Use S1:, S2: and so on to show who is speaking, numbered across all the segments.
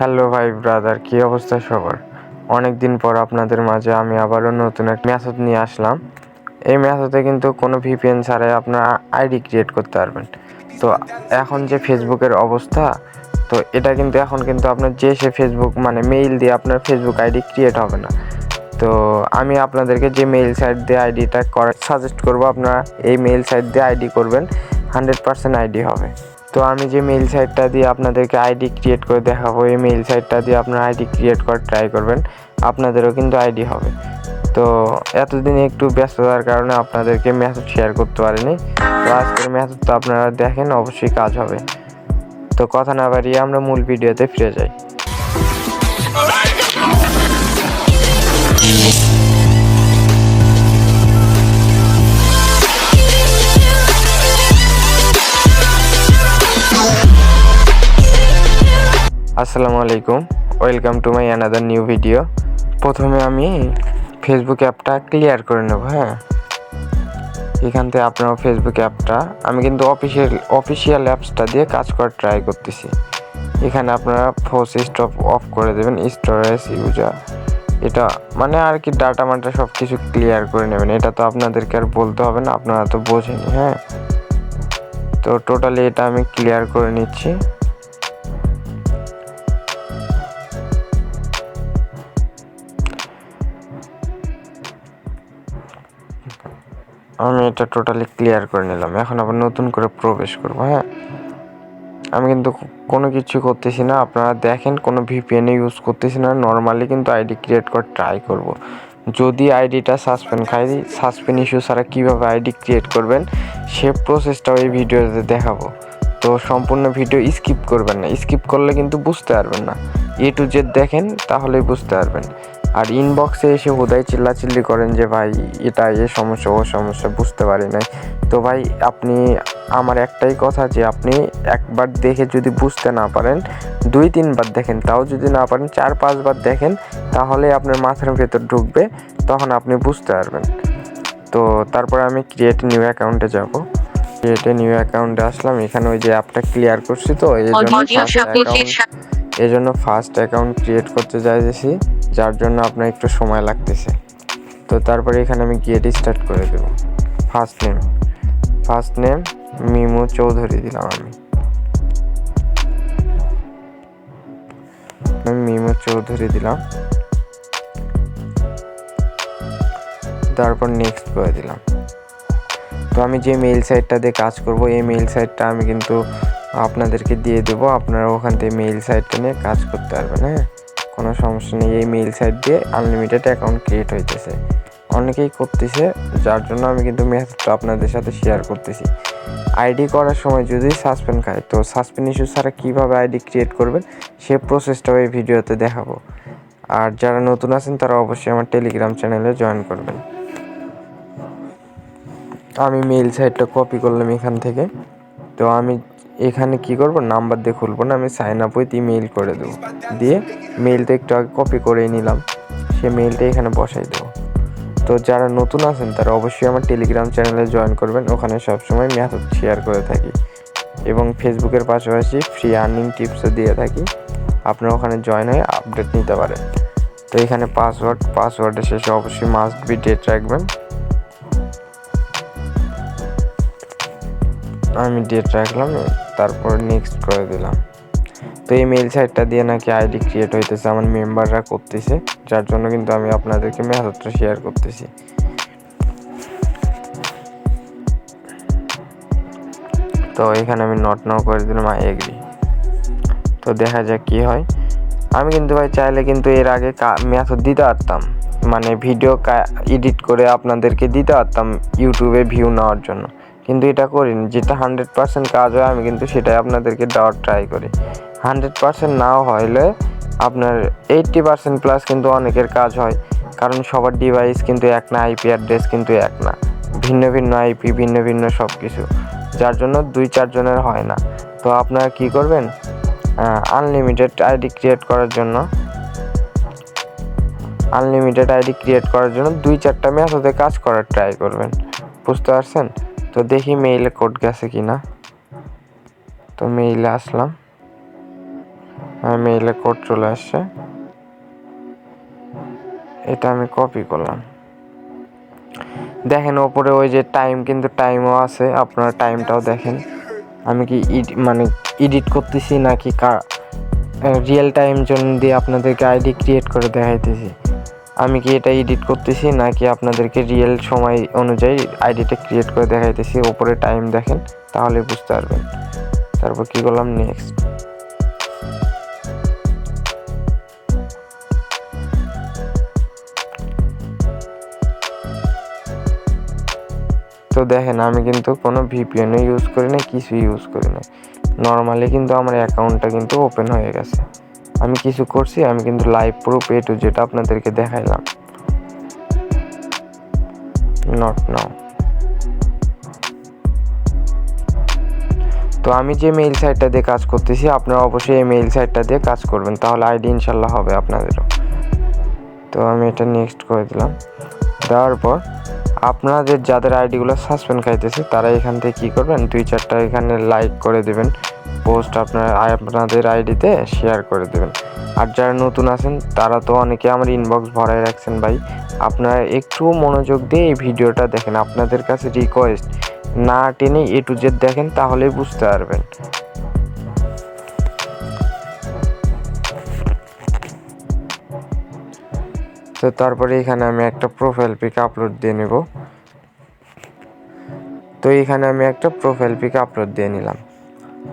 S1: Hello ভাই brother, কি অবস্থা সবার? অনেকদিন পর আপনাদের মাঝে আমি আবারও নতুন একটা মেথড নিয়ে আসলাম। এই মেথডে কিন্তু কোনো ভিপিএন ছাড়াই আপনার আইডি ক্রিয়েট করতে পারবেন। তো এখন যে ফেসবুকের অবস্থা, তো এটা কিন্তু এখন কিন্তু আপনার সে ফেসবুক মেইল দিয়ে আপনার ফেসবুক আইডি ক্রিয়েট হবে না। তো আমি আপনাদেরকে যে মেইল সাইট দিয়ে আইডিটা করার সাজেস্ট করব, আপনারা এই মেইল সাইট দিয়ে আইডি করবেন, 100% আইডি হবে। তো আমি যে মেইল সাইটটা দিয়ে আপনাদেরকে আইডি ক্রিয়েট করে দেখাবো, এই মেইল সাইটটা দিয়ে আপনারা আইডি ক্রিয়েট করার ট্রাই করবেন, আপনাদেরও কিন্তু আইডি হবে। তো এতদিন একটু ব্যস্ততার কারণে আপনাদেরকে মেসেজ শেয়ার করতে পারিনি। তো আজকের মেসেজটা আপনারা দেখেন, অবশ্যই কাজ হবে। তো কথা না বাড়িয়ে আমরা মূল ভিডিওতে ফিরে যাই। আসসালামু আলাইকুম, welcome to my another new video. প্রথমে আমি ফেসবুক অ্যাপটা ক্লিয়ার করে নেব। এখান থেকে আপনার ফেসবুক অ্যাপটা আমি কিন্তু অফিসিয়াল অ্যাপসটা দিয়ে কাজ করার ট্রাই করতেছি। এখানে আপনারা ফোর্স স্টপ অফ করে দেবেন, স্টোরেজ ইউজার, এটা আর কি ডাটা সব কিছু ক্লিয়ার করে নেবেন। এটা তো আপনাদেরকে আর বলতে হবে না, আপনারা তো বোঝেনি। তো টোটালি এটা আমি ক্লিয়ার করে নিচ্ছি। আমি এটা টোটালি ক্লিয়ার করে নিলাম। এখন আবার নতুন করে প্রবেশ করবো। আমি কিন্তু কোনো কিছু করতেছি না, আপনারা দেখেন, কোনো ভিপিএন ইউজ করতেছি না, নর্মালি কিন্তু আইডি ক্রিয়েট করে ট্রাই করব। যদি আইডিটা সাসপেন্ড খাই, সাসপেন্ড ইস্যু ছাড়া কীভাবে আইডি ক্রিয়েট করবেন সে প্রসেসটাও এই ভিডিওতে দেখাবো। তো সম্পূর্ণ ভিডিও স্কিপ করবেন না, স্কিপ করলে কিন্তু বুঝতে পারবেন না। A to Z দেখেন, তাহলেই বুঝতে পারবেন। আর ইনবক্সে এসে হুদাই চিল্লাচিল্লি করেন যে ভাই এটা এ সমস্যা ও সমস্যা, বুঝতে পারি নাই। তো ভাই আপনি, আমার একটাই কথা যে আপনি একবার দেখে যদি বুঝতে না পারেন, 2-3 বার দেখেন, তাও যদি না পারেন 4-5 বার দেখেন, তাহলে আপনার মাথার ভেতর ঢুকবে, তখন আপনি বুঝতে পারবেন। তো তারপরে আমি ক্রিয়েট নিউ অ্যাকাউন্টে যাব। ক্রিয়েটে নিউ অ্যাকাউন্টে আসলাম। এখানে ওই যে অ্যাপটা ক্লিয়ার করছি, তো এই জন্য ফার্স্ট অ্যাকাউন্ট ক্রিয়েট করতে যাইতেছি, যার জন্য আপনার একটু সময় লাগতেছে। তো তারপরে এখানে আমি গেট স্টার্ট করে দেব। ফার্স্ট নেম মিমু চৌধুরী দিলাম। আমি মিমু চৌধুরী দিলাম, তারপর নেক্সট করে দিলাম। তো আমি যে মেইল সাইটটা দিয়ে কাজ করব, এই মেইল সাইটটা আমি কিন্তু আপনাদেরকে দিয়ে দেবো, আপনারা ওখান থেকে মেইল সাইটটা নিয়ে কাজ করতে পারবেন। কোনো সমস্যা নেই। এই মেইল সাইট দিয়ে আনলিমিটেড অ্যাকাউন্ট ক্রিয়েট হইতেছে, অনেকেই করতেছে, যার জন্য আমি কিন্তু মেথডটা আপনাদের সাথে শেয়ার করতেছি। আইডি করার সময় যদি সাসপেন্ড খায়, তো সাসপেন্ড ইস্যু ছাড়া কীভাবে আইডি ক্রিয়েট করবেন সে প্রসেসটাও এই ভিডিওতে দেখাবো। আর যারা নতুন আছেন তারা অবশ্যই আমার টেলিগ্রাম চ্যানেলে জয়েন করবেন। আমি মেইল সাইটটা কপি করলাম এখান থেকে। তো আমি এখানে কি করব, নাম্বার দিয়ে খুলবো না, আমি সাইন আপ উইথ ইমেইল করে দেবো। দিয়ে মেইলটা একটু আগে কপি করে নিলাম, সে মেইলটা এখানে বসাই দেবো। তো যারা নতুন আছেন তারা অবশ্যই আমার টেলিগ্রাম চ্যানেলে জয়েন করবেন, ওখানে সবসময় মেথড শেয়ার করে থাকি এবং ফেসবুকের পাশাপাশি ফ্রি আর্নিং টিপসও দিয়ে থাকি। আপনারা ওখানে জয়েন হয়ে আপডেট নিতে পারেন। তো এখানে পাসওয়ার্ডের শেষে অবশ্যই মাস্ট বি ডেট রাখবেন। আমি ডেট রাখলাম, তারপর নেক্সট করে দিলাম। তো এই মেইল সাইটটা দিয়ে নাকি আইডি ক্রিয়েট হইতেছে, আমার মেম্বাররা করতেছে, যার জন্য কিন্তু আমি আপনাদেরকে মেথডটা শেয়ার করতেছি। তো এখানে আমি নট নাও করে দিলাম, আই এগ্রি। তো দেখা যাক কি হয়। আমি কিন্তু ভাই চাইলে কিন্তু এর আগে মেথড দিতে পারতাম, ভিডিও এডিট করে আপনাদেরকে দিতে পারতাম ইউটিউবে ভিউ নেওয়ার জন্য, কিন্তু এটা করিনি। যেটা 100% কাজ হয় আমি কিন্তু সেটাই আপনাদেরকে দেওয়ার ট্রাই করি। 100% নাও হইলে আপনার 80% প্লাস কিন্তু অনেকের কাজ হয়, কারণ সবার ডিভাইস কিন্তু এক না, আইপি অ্যাড্রেস কিন্তু এক না, ভিন্ন ভিন্ন আইপি, ভিন্ন ভিন্ন সব কিছু, যার জন্য 2-4 জনের হয় না। তো আপনারা কি করবেন, আনলিমিটেড আইডি ক্রিয়েট করার জন্য 2-4টা মেথডে কাজ করার ট্রাই করবেন, বুঝতে পারছেন? তো দেখি মেইলে কোড গেছে কিনা। তো মেইলে আসলাম, মেইলে কোড চলে আসছে, এটা আমি কপি করলাম। দেখেন ওপরে ওই যে টাইম, কিন্তু টাইমও আছে, আপনারা টাইমটাও দেখেন। আমি কি এডিট করতেছি নাকি রিয়েল টাইম জোন দিয়ে আপনাদেরকে আইডি ক্রিয়েট করে দেখাইতেছি। আমি কি এটা এডিট করতেছি নাকি আপনাদেরকে রিয়েল সময় অনুযায়ী আইডিটা ক্রিয়েট করে দেখাইতেছি। ওপরে টাইম দেখেন, তাহলে বুঝতে পারবেন। তারপর কি করলাম, নেক্সট। তো দেখেন আমি কিন্তু কোনো ভিপিএন ইউজ করি না, কিছু ইউজ করি না, নর্মালি কিন্তু আমার অ্যাকাউন্টটা কিন্তু ওপেন হয়ে গেছে। আমি কিছু করছি, আমি কিন্তু live proof A to Z যেটা আপনাদেরকে দেখাইলাম। Not now. তো আমি যে মেইল সাইটটা দিয়ে কাজ করতেছি, আপনারা অবশ্যই এই মেইল সাইটটা দিয়ে কাজ করবেন, তাহলে আইডি ইনশাল্লাহ হবে আপনাদেরও। তো আমি এটা নেক্সট করে দিলাম। দেওয়ার পর আপনাদের যাদের আইডিগুলো সাসপেন্ড খাইতেছে তারা এখান থেকে কী করবেন, 2-4টা এখানে লাইক করে দেবেন, পোস্ট আপনাদের আইডিতে শেয়ার করে দেবেন। আর যারা নতুন আছেন তারা তো অনেকে আমার ইনবক্স ভরাই রাখছেন ভাই, আপনারা একটু মনোযোগ দিয়ে এই ভিডিওটা দেখেন। আপনাদের কাছে রিকোয়েস্ট, না টেনে A to Z দেখেন, তাহলেই বুঝতে পারবেন। তো তারপরে এখানে আমি একটা প্রোফাইল পিক আপলোড দিয়ে নেব। তো এখানে আমি একটা প্রোফাইল পিক আপলোড দিয়ে নিলাম।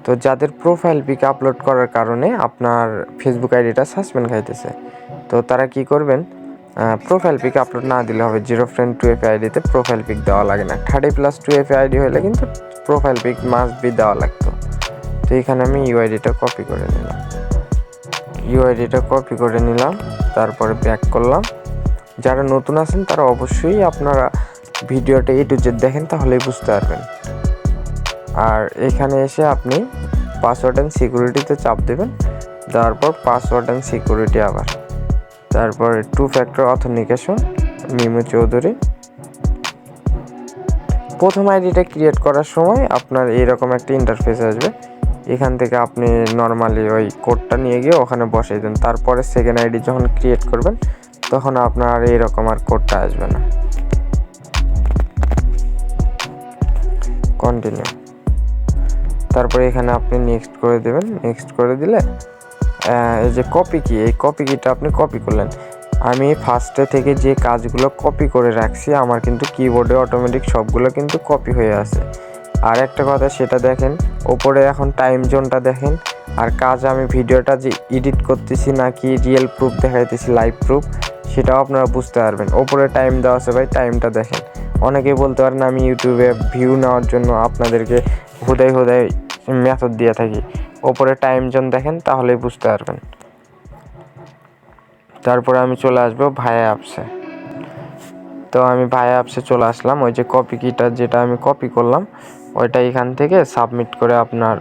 S1: তো যাদের প্রোফাইল পিক আপলোড করার কারণে আপনার ফেসবুক আইডিটা সাসপেন্ড খাইতেছে, তো তারা কি করবেন, প্রোফাইল পিক আপলোড না দিলে হবে। 0 friend 2FA আইডিতে প্রোফাইল পিক দেওয়া লাগে না। 30+2FA আইডি হলে কিন্তু প্রোফাইল পিক মাস্ট বি দেওয়া লাগতো। তো এখানে আমি ইউআইডিটা কপি করে নিলাম। তারপরে ব্যাক করলাম। যারা নতুন আছেন তারা অবশ্যই আপনারা ভিডিওটা A to Z দেখেন, তাহলেই বুঝতে পারবেন। আর এখানে এসে আপনি পাসওয়ার্ড অ্যান্ড সিকিউরিটিতে চাপ দেবেন। দেওয়ার পর পাসওয়ার্ড অ্যান্ড সিকিউরিটি আবার, তারপরে 2 factor অথেন্টিকেশন, মিমু চৌধুরী। প্রথম আইডিটা ক্রিয়েট করার সময় আপনার এইরকম একটা ইন্টারফেস আসবে। এখান থেকে আপনি নর্মালি ওই কোডটা নিয়ে গিয়ে ওখানে বসাই দেন। তারপরে সেকেন্ড আইডি যখন ক্রিয়েট করবেন তখন আপনার এইরকম আর কোডটা আসবে না। কন্টিনিউ। তারপরে এখানে আপনি নেক্সট করে দেবেন। নেক্সট করে দিলে এই যে কপি কি, এই কপি কিটা আপনি কপি করলেন। আমি ফার্স্টে থেকে যে কাজগুলো কপি করে রাখছি আমার কিন্তু কিবোর্ডে অটোমেটিক সবগুলো কিন্তু কপি হয়ে আছে। আর একটা কথা সেটা দেখেন, ওপরে এখন টাইম জোনটা দেখেন। আর কাজ আমি ভিডিওটা যে এডিট করতেছি নাকি রিয়েল প্রুফ দেখাইতেছি, লাইভ প্রুফ, সেটাও আপনারা বুঝতে পারবেন। ওপরে টাইম দেওয়া আছে ভাই, টাইমটা দেখেন। অনেকেই বলতে পারেন আমি ইউটিউবে ভিউ নেওয়ার জন্য আপনাদেরকে হুদাই মেথড দিয়ে থাকি। ওপরে টাইম জোন দেখেন, তাহলেই বুঝতে পারবেন। তারপরে আমি চলে আসবো ভায়া অ্যাপসে। তো আমি ভায়া অ্যাপসে চলে আসলাম। ওই যে কপি কিটা যেটা আমি কপি করলাম ওইটা এখান থেকে সাবমিট করে আপনার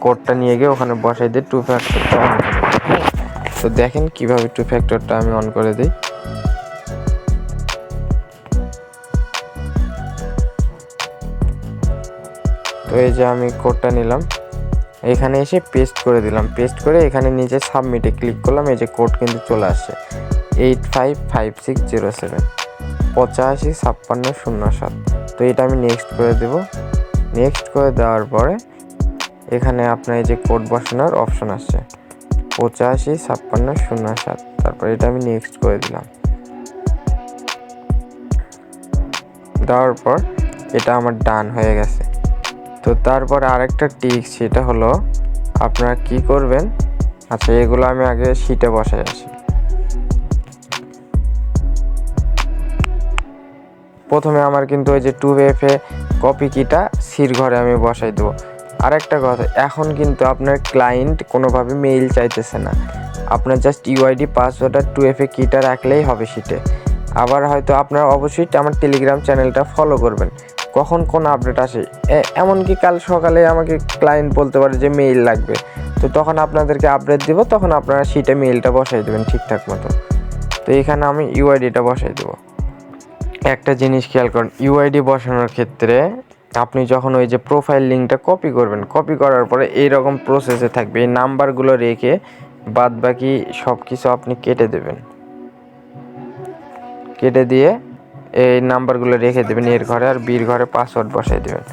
S1: কোডটা নিয়ে গিয়ে ওখানে বসাই দিয়ে 2 factorটা অন করে দিই। তো দেখেন কিভাবে 2 factorটা আমি অন করে দিই। তো এই যে আমি কোডটা নিলাম, এখানে এসে পেস্ট করে দিলাম। পেস্ট করে এখানে নিচে সাবমিটে ক্লিক করলাম। এই যে কোড কিন্তু চলে আসছে 855607 855607। তো এটা আমি নেক্সট করে দেব। নেক্সট করে দেওয়ার পরে এখানে আপনার এই যে কোড বসানোর অপশন আসছে 855607। তারপর এটা আমি নেক্সট করে দিলাম। দেওয়ার পর এটা আমার ডান হয়ে গেছে। তো তারপর আরেকটা টিক্স, সেটা হলো আপনারা কি করবেন, আচ্ছা এগুলো আমি আগে শিটে বসাই আসি। প্রথমে আমার কিন্তু ওই যে 2FA কপি কিটা সির ঘরে আমি বসাই দেবো। আরেকটা কথা, এখন কিন্তু আপনার ক্লায়েন্ট কোনোভাবে মেইল চাইতেছে না, আপনার জাস্ট ইউআইডি পাসওয়ার্ড আর 2FA কিটা রাখলেই হবে শিটে। আবার হয়তো আপনারা অবশ্যই আমার টেলিগ্রাম চ্যানেলটা ফলো করবেন, কখন কোন আপডেট আসে। এমনকি কাল সকালে আমাকে ক্লায়েন্ট বলতে পারে যে মেইল লাগবে, তো তখন আপনাদেরকে আপডেট দিব, তখন আপনারা শিটে মেইলটা বসাই দেবেন ঠিকঠাক মতো। তো এখানে আমি ইউআইডিটা বসাই দেবো। একটা জিনিস খেয়াল করুন, ইউআইডি বসানোর ক্ষেত্রে আপনি যখন ওই যে প্রোফাইল লিঙ্কটা কপি করবেন, কপি করার পরে এইরকম প্রসেসে থাকবে, এই নাম্বারগুলো রেখে বাদ বাকি সব কিছু আপনি কেটে দেবেন। কেটে দিয়ে এই নাম্বারগুলো রেখে দেবেন এর ঘরে, আর বির ঘরে পাসওয়ার্ড বসাই দেবেন।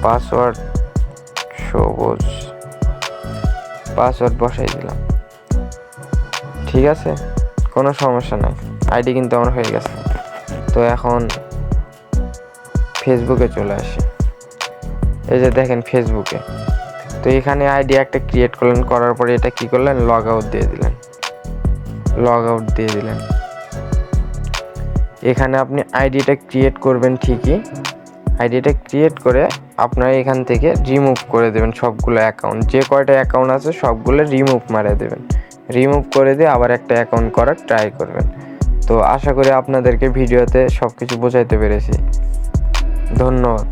S1: পাসওয়ার্ড সবুজ, পাসওয়ার্ড বসাই দিলাম। ঠিক আছে, কোনো সমস্যা নাই, আইডি কিন্তু আমার হয়ে গেছে। তো এখন ফেসবুকে চলে আসি। এই যে দেখেন ফেসবুকে, তো এখানে আইডি একটা ক্রিয়েট করলেন, করার পরে এটা কি করলেন, লগ আউট দিয়ে দিলেন। লগ আউট দিয়ে দিলেন। এখানে আপনি আইডিটা ক্রিয়েট করবেন ঠিকই, আইডিটা ক্রিয়েট করে আপনারা এখান থেকে রিমুভ করে দেবেন সবগুলো অ্যাকাউন্ট, যে কয়টা অ্যাকাউন্ট আছে সবগুলো রিমুভ মারে দেবেন। রিমুভ করে দিয়ে আবার একটা অ্যাকাউন্ট করার ট্রাই করবেন। তো আশা করি আপনাদেরকে ভিডিওতে সব কিছু বোঝাইতে পেরেছি। ধন্যবাদ।